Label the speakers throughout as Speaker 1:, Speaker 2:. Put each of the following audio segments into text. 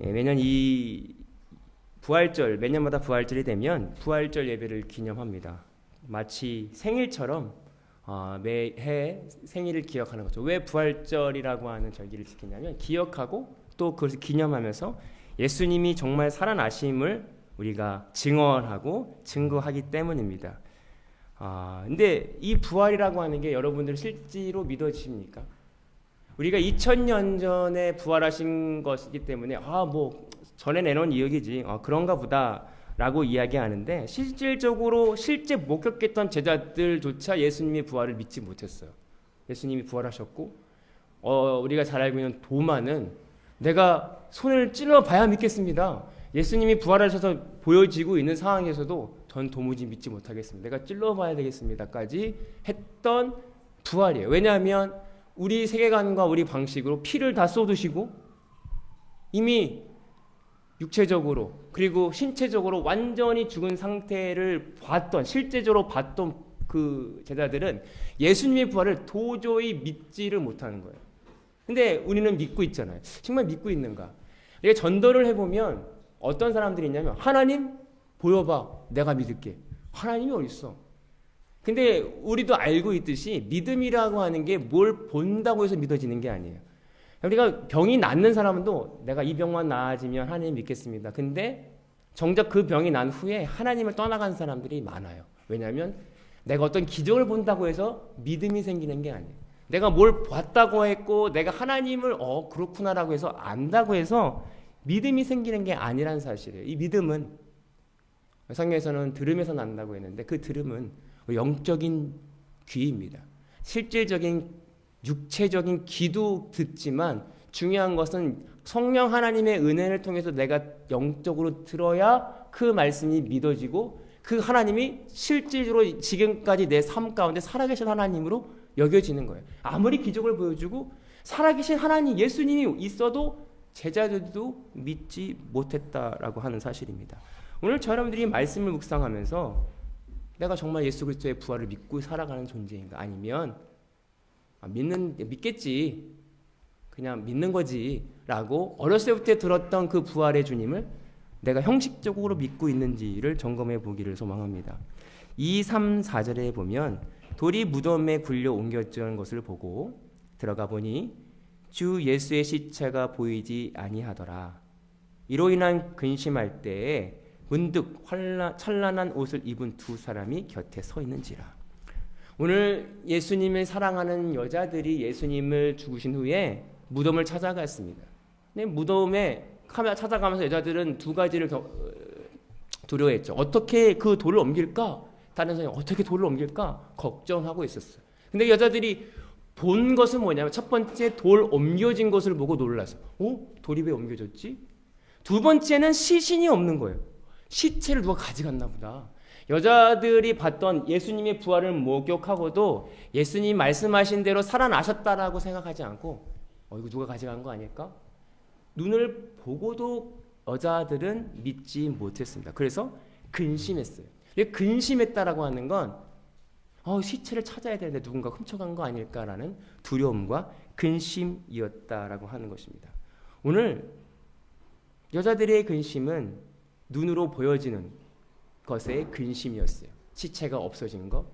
Speaker 1: 매년 이 부활절, 매년마다 부활절이 되면 부활절 예배를 기념합니다. 마치 생일처럼 매해 생일을 기억하는 거죠. 왜 부활절이라고 하는 절기를 지키냐면 기억하고 또 그것을 기념하면서 예수님이 정말 살아나심을 우리가 증언하고 증거하기 때문입니다. 근데 이 부활이라고 하는 게 여러분들 실제로 믿어지십니까? 우리가 2000년 전에 부활하신 것이기 때문에 뭐 전에 내놓은 이야기지 그런가 보다라고 이야기하는데 실질적으로 실제 목격했던 제자들조차 예수님의 부활을 믿지 못했어요. 예수님이 부활하셨고 우리가 잘 알고 있는 도마는 내가 손을 찔러봐야 믿겠습니다. 예수님이 부활하셔서 보여지고 있는 상황에서도 전 도무지 믿지 못하겠습니다. 내가 찔러봐야 되겠습니다까지 했던 부활이에요. 왜냐하면 우리 세계관과 우리 방식으로 피를 다 쏟으시고 이미 육체적으로 그리고 신체적으로 완전히 죽은 상태를 실제적으로 봤던 그 제자들은 예수님의 부활을 도저히 믿지를 못하는 거예요. 근데 우리는 믿고 있잖아요. 정말 믿고 있는가? 이게 전도를 해보면 어떤 사람들이 있냐면 하나님 보여봐 내가 믿을게. 하나님이 어딨어? 근데 우리도 알고 있듯이 믿음이라고 하는 게 뭘 본다고 해서 믿어지는 게 아니에요. 우리가 병이 낫는 사람도 내가 이 병만 나아지면 하나님 믿겠습니다. 근데 정작 그 병이 난 후에 하나님을 떠나간 사람들이 많아요. 왜냐하면 내가 어떤 기적을 본다고 해서 믿음이 생기는 게 아니에요. 내가 뭘 봤다고 했고 내가 하나님을 그렇구나라고 해서 안다고 해서 믿음이 생기는 게 아니란 사실이에요. 이 믿음은 성경에서는 들음에서 난다고 했는데 그 들음은 영적인 귀입니다. 실질적인 육체적인 귀도 듣지만 중요한 것은 성령 하나님의 은혜를 통해서 내가 영적으로 들어야 그 말씀이 믿어지고 그 하나님이 실질적으로 지금까지 내 삶 가운데 살아계신 하나님으로 여겨지는 거예요. 아무리 기적을 보여주고 살아계신 하나님 예수님이 있어도 제자들도 믿지 못했다라고 하는 사실입니다. 오늘 저 여러분들이 말씀을 묵상하면서 내가 정말 예수 그리스도의 부활을 믿고 살아가는 존재인가? 아니면 믿겠지 그냥 믿는 거지 라고 어렸을 때부터 들었던 그 부활의 주님을 내가 형식적으로 믿고 있는지를 점검해 보기를 소망합니다. 2, 3, 4절에 보면 돌이 무덤에 굴려 옮겨진 것을 보고 들어가 보니 주 예수의 시체가 보이지 아니하더라. 이로 인한 근심할 때에 문득 찬란한 옷을 입은 두 사람이 곁에 서 있는지라. 오늘 예수님을 사랑하는 여자들이 예수님을 죽으신 후에 무덤을 찾아갔습니다. 근데 무덤에 찾아가면서 여자들은 두 가지를 두려워했죠. 어떻게 그 돌을 옮길까? 다른 사람이 어떻게 돌을 옮길까? 걱정하고 있었어요. 근데 여자들이 본 것은 뭐냐면 첫 번째 돌 옮겨진 것을 보고 놀라서 돌이 왜 옮겨졌지? 두 번째는 시신이 없는 거예요. 시체를 누가 가져갔나 보다. 여자들이 봤던 예수님의 부활을 목격하고도 예수님 말씀하신 대로 살아나셨다라고 생각하지 않고 이거 누가 가져간 거 아닐까? 눈을 보고도 여자들은 믿지 못했습니다. 그래서 근심했어요. 근심했다라고 하는 건 시체를 찾아야 되는데 누군가 훔쳐간 거 아닐까라는 두려움과 근심이었다라고 하는 것입니다. 오늘 여자들의 근심은 눈으로 보여지는 것의 근심이었어요. 시체가 없어진 것,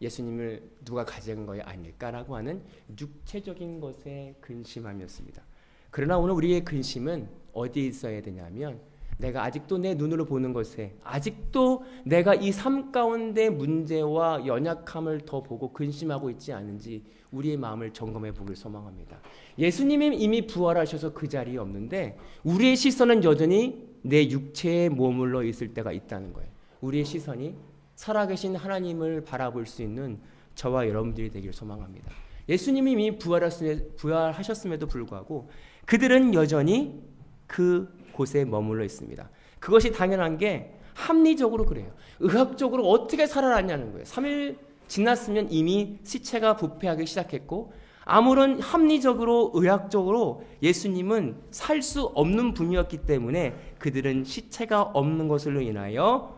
Speaker 1: 예수님을 누가 가져간 것이 아닐까라고 하는 육체적인 것의 근심함이었습니다. 그러나 오늘 우리의 근심은 어디에 있어야 되냐면 내가 아직도 내 눈으로 보는 것에 아직도 내가 이 삶 가운데 문제와 연약함을 더 보고 근심하고 있지 않은지 우리의 마음을 점검해 보길 소망합니다. 예수님이 이미 부활하셔서 그 자리에 없는데 우리의 시선은 여전히 내 육체에 머물러 있을 때가 있다는 거예요. 우리의 시선이 살아계신 하나님을 바라볼 수 있는 저와 여러분들이 되길 소망합니다. 예수님이 이미 부활하셨음에도 불구하고 그들은 여전히 그 곳에 머물러 있습니다. 그것이 당연한 게 합리적으로 그래요. 의학적으로 어떻게 살아났냐는 거예요. 3일 지났으면 이미 시체가 부패하기 시작했고 아무런 합리적으로 의학적으로 예수님은 살 수 없는 분이었기 때문에 그들은 시체가 없는 것으로 인하여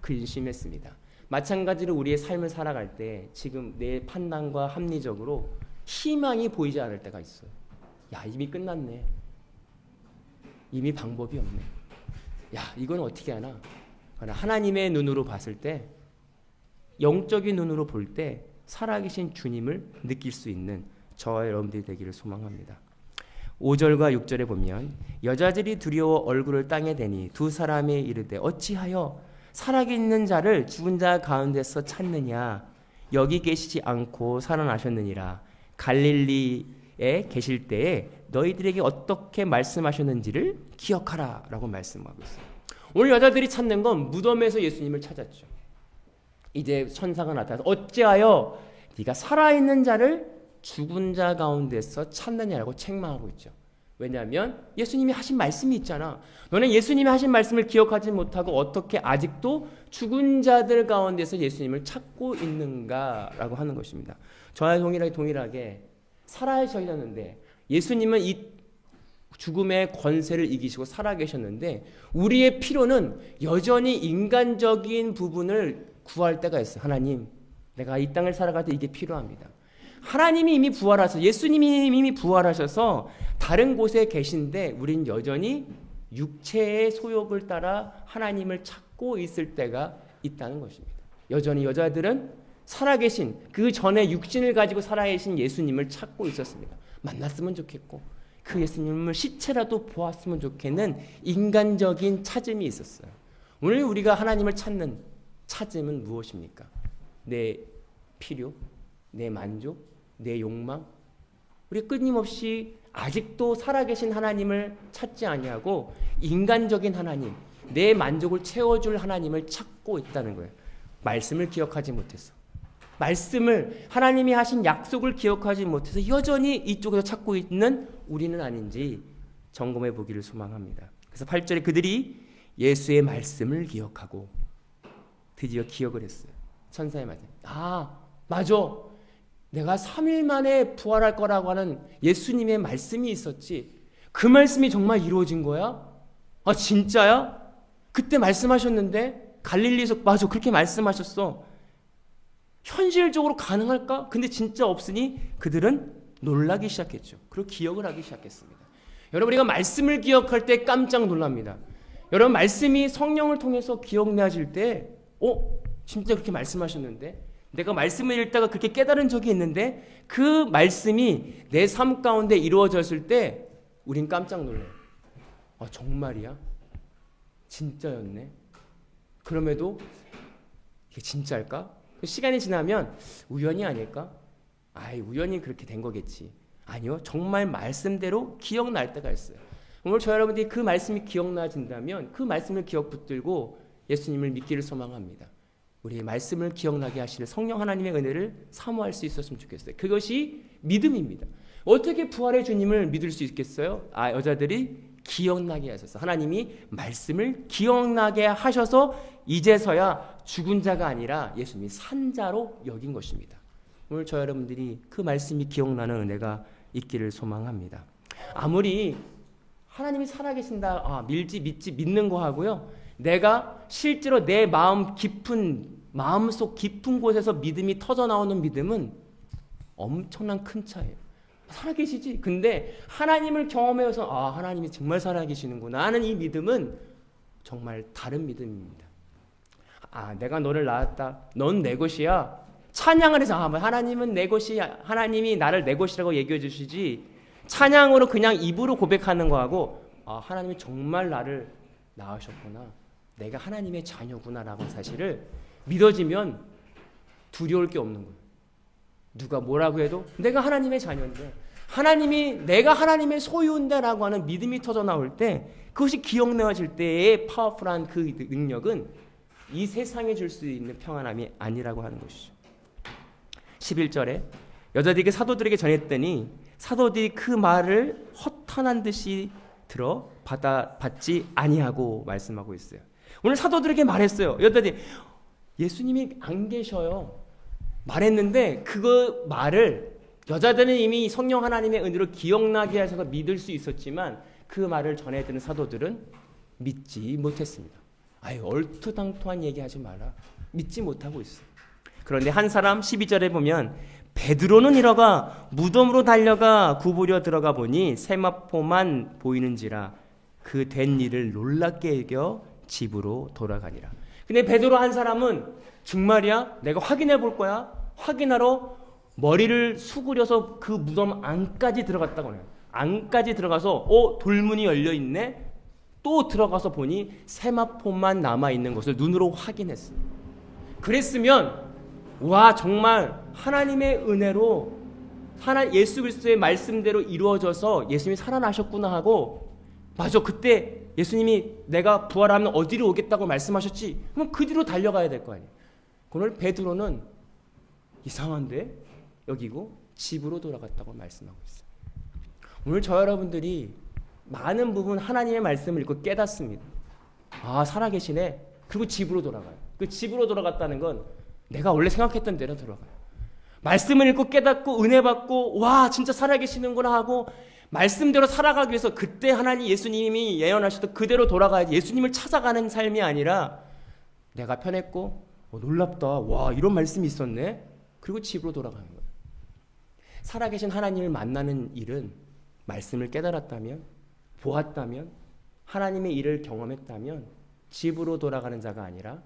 Speaker 1: 근심했습니다. 마찬가지로 우리의 삶을 살아갈 때 지금 내 판단과 합리적으로 희망이 보이지 않을 때가 있어요. 이미 끝났네. 이미 방법이 없네. 야, 이건 어떻게 하나? 하나님의 눈으로 봤을 때, 영적인 눈으로 볼 때 살아계신 주님을 느낄 수 있는 저와 여러분들이 되기를 소망합니다. 5절과 6절에 보면 여자들이 두려워 얼굴을 땅에 대니 두 사람이 이르되 어찌하여 살아있는 자를 죽은 자 가운데서 찾느냐? 여기 계시지 않고 살아나셨느니라. 갈릴리에 계실 때에 너희들에게 어떻게 말씀하셨는지를 기억하라 라고 말씀하고 있어요. 오늘 여자들이 찾는 건 무덤에서 예수님을 찾았죠. 이제 천사가 나타나서 어찌하여 네가 살아있는 자를 죽은 자 가운데서 찾느냐라고 책망하고 있죠. 왜냐하면 예수님이 하신 말씀이 있잖아. 너는 예수님이 하신 말씀을 기억하지 못하고 어떻게 아직도 죽은 자들 가운데서 예수님을 찾고 있는가라고 하는 것입니다. 저와 동일하게 살아계셨는데 예수님은 이 죽음의 권세를 이기시고 살아계셨는데 우리의 필요는 여전히 인간적인 부분을 구할 때가 있어요. 하나님, 내가 이 땅을 살아갈 때 이게 필요합니다. 하나님이 이미 부활하셔서 예수님이 이미 부활하셔서 다른 곳에 계신데 우린 여전히 육체의 소욕을 따라 하나님을 찾고 있을 때가 있다는 것입니다. 여전히 여자들은 살아계신 그 전에 육신을 가지고 살아계신 예수님을 찾고 있었습니다. 만났으면 좋겠고 그 예수님을 시체라도 보았으면 좋겠는 인간적인 찾음이 있었어요. 오늘 우리가 하나님을 찾는 찾음은 무엇입니까? 내 필요, 내 만족, 내 욕망. 우리 끊임없이 아직도 살아계신 하나님을 찾지 아니하고 인간적인 하나님, 내 만족을 채워줄 하나님을 찾고 있다는 거예요. 말씀을 기억하지 못해서. 말씀을 하나님이 하신 약속을 기억하지 못해서 여전히 이쪽에서 찾고 있는 우리는 아닌지 점검해 보기를 소망합니다. 그래서 8절에 그들이 예수의 말씀을 기억하고 드디어 기억을 했어요. 천사의 말씀. 아, 맞아. 내가 3일 만에 부활할 거라고 하는 예수님의 말씀이 있었지. 그 말씀이 정말 이루어진 거야? 아, 진짜야? 그때 말씀하셨는데 갈릴리에서 맞아. 그렇게 말씀하셨어. 현실적으로 가능할까? 근데 진짜 없으니 그들은 놀라기 시작했죠. 그리고 기억을 하기 시작했습니다. 여러분, 우리가 말씀을 기억할 때 깜짝 놀랍니다. 여러분, 말씀이 성령을 통해서 기억나질 때 진짜 그렇게 말씀하셨는데 내가 말씀을 읽다가 그렇게 깨달은 적이 있는데 그 말씀이 내 삶 가운데 이루어졌을 때 우린 깜짝 놀라요. 아, 정말이야? 진짜였네? 그럼에도 이게 진짜일까? 시간이 지나면 우연이 아닐까? 아이, 우연히 그렇게 된 거겠지. 아니요, 정말 말씀대로 기억날 때가 있어요. 오늘 저 여러분들이 그 말씀이 기억나진다면 그 말씀을 기억 붙들고 예수님을 믿기를 소망합니다. 우리의 말씀을 기억나게 하시는 성령 하나님의 은혜를 사모할 수 있었으면 좋겠어요. 그것이 믿음입니다. 어떻게 부활의 주님을 믿을 수 있겠어요? 여자들이 기억나게 하셔서 하나님이 말씀을 기억나게 하셔서 이제서야 죽은 자가 아니라 예수님이 산 자로 여긴 것입니다. 오늘 저 여러분들이 그 말씀이 기억나는 은혜가 있기를 소망합니다. 아무리 하나님이 살아계신다, 믿지, 믿는 거 하고요. 내가 실제로 내 마음속 깊은 곳에서 믿음이 터져나오는 믿음은 엄청난 큰 차이예요. 살아계시지? 근데 하나님을 경험해서 하나님이 정말 살아계시는구나 하는 이 믿음은 정말 다른 믿음입니다. 내가 너를 낳았다. 넌 내 것이야. 찬양을 해서 하나님은 내 것이야. 하나님이 나를 내 것이라고 얘기해 주시지. 찬양으로 그냥 입으로 고백하는 거하고 하나님이 정말 나를 낳으셨구나. 내가 하나님의 자녀구나라고 사실을 믿어지면 두려울 게 없는 거예요. 누가 뭐라고 해도 내가 하나님의 자녀인데 내가 하나님의 소유인데라고 하는 믿음이 터져 나올 때 그것이 기억나질 때의 파워풀한 그 능력은 이 세상에 줄 수 있는 평안함이 아니라고 하는 것이죠. 11절에 여자들에게 사도들에게 전했더니 사도들이 그 말을 허탄한 듯이 들어 받지 아니하고 말씀하고 있어요. 오늘 사도들에게 말했어요. 여자들이 예수님이 안 계셔요. 말했는데 그 말을 여자들은 이미 성령 하나님의 은혜로 기억나게 하셔서 믿을 수 있었지만 그 말을 전해 듣는 사도들은 믿지 못했습니다. 얼토당토한 얘기하지 마라. 믿지 못하고 있어요. 그런데 한 사람 12절에 보면 베드로는 일어가 무덤으로 달려가 구부려 들어가 보니 세마포만 보이는지라 그 된 일을 놀랍게 여겨 집으로 돌아가니라. 근데 베드로 한 사람은 정말이야? 내가 확인해 볼 거야? 확인하러 머리를 수그려서 그 무덤 안까지 들어갔다고 해요. 안까지 들어가서 돌문이 열려 있네. 또 들어가서 보니 세마포만 남아 있는 것을 눈으로 확인했어요. 그랬으면 와 정말 하나님의 은혜로 예수 그리스도의 말씀대로 이루어져서 예수님이 살아나셨구나 하고 맞아 그때 예수님이 내가 부활하면 어디로 오겠다고 말씀하셨지? 그럼 그 뒤로 달려가야 될 거 아니에요. 오늘 베드로는 이상한데 여기고 집으로 돌아갔다고 말씀하고 있어요. 오늘 저 여러분들이 많은 부분 하나님의 말씀을 읽고 깨닫습니다. 아 살아계시네. 그리고 집으로 돌아가요. 그 집으로 돌아갔다는 건 내가 원래 생각했던 대로 돌아가요. 말씀을 읽고 깨닫고 은혜 받고 와 진짜 살아계시는구나 하고 말씀대로 살아가기 위해서 그때 하나님 예수님이 예언하셨던 그대로 돌아가야지 예수님을 찾아가는 삶이 아니라 내가 편했고 놀랍다 와 이런 말씀이 있었네 그리고 집으로 돌아가는 거예요. 살아계신 하나님을 만나는 일은 말씀을 깨달았다면 보았다면 하나님의 일을 경험했다면 집으로 돌아가는 자가 아니라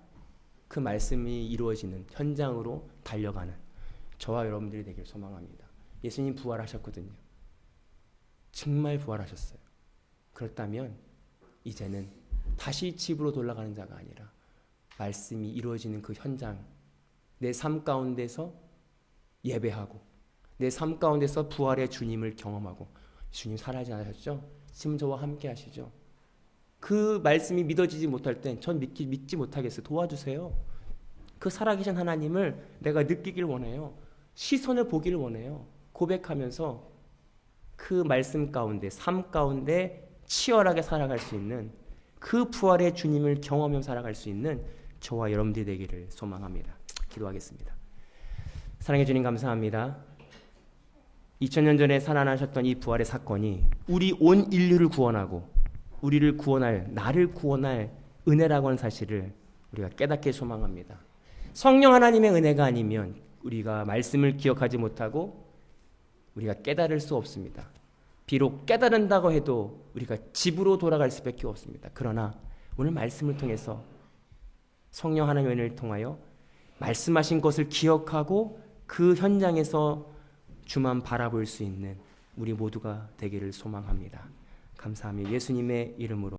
Speaker 1: 그 말씀이 이루어지는 현장으로 달려가는 저와 여러분들이 되길 소망합니다. 예수님 부활하셨거든요. 정말 부활하셨어요. 그렇다면 이제는 다시 집으로 돌아가는 자가 아니라 말씀이 이루어지는 그 현장 내 삶 가운데서 예배하고 내 삶 가운데서 부활의 주님을 경험하고 주님 살아나지 않으셨죠? 지금 저와 함께 하시죠. 그 말씀이 믿어지지 못할 땐 전 믿지 못하겠어요. 도와주세요. 그 살아계신 하나님을 내가 느끼길 원해요. 시선을 보기를 원해요. 고백하면서 그 말씀 가운데 삶 가운데 치열하게 살아갈 수 있는 그 부활의 주님을 경험하며 살아갈 수 있는 저와 여러분들이 되기를 소망합니다. 기도하겠습니다. 사랑해 주님 감사합니다. 2000년 전에 살아나셨던 이 부활의 사건이 우리 온 인류를 구원하고 우리를 구원할 나를 구원할 은혜라고 하는 사실을 우리가 깨닫게 소망합니다. 성령 하나님의 은혜가 아니면 우리가 말씀을 기억하지 못하고 우리가 깨달을 수 없습니다. 비록 깨달은다고 해도 우리가 집으로 돌아갈 수밖에 없습니다. 그러나 오늘 말씀을 통해서 성령 하나님의 은혜를 통하여 말씀하신 것을 기억하고 그 현장에서 주만 바라볼 수 있는 우리 모두가 되기를 소망합니다. 감사하며 예수님의 이름으로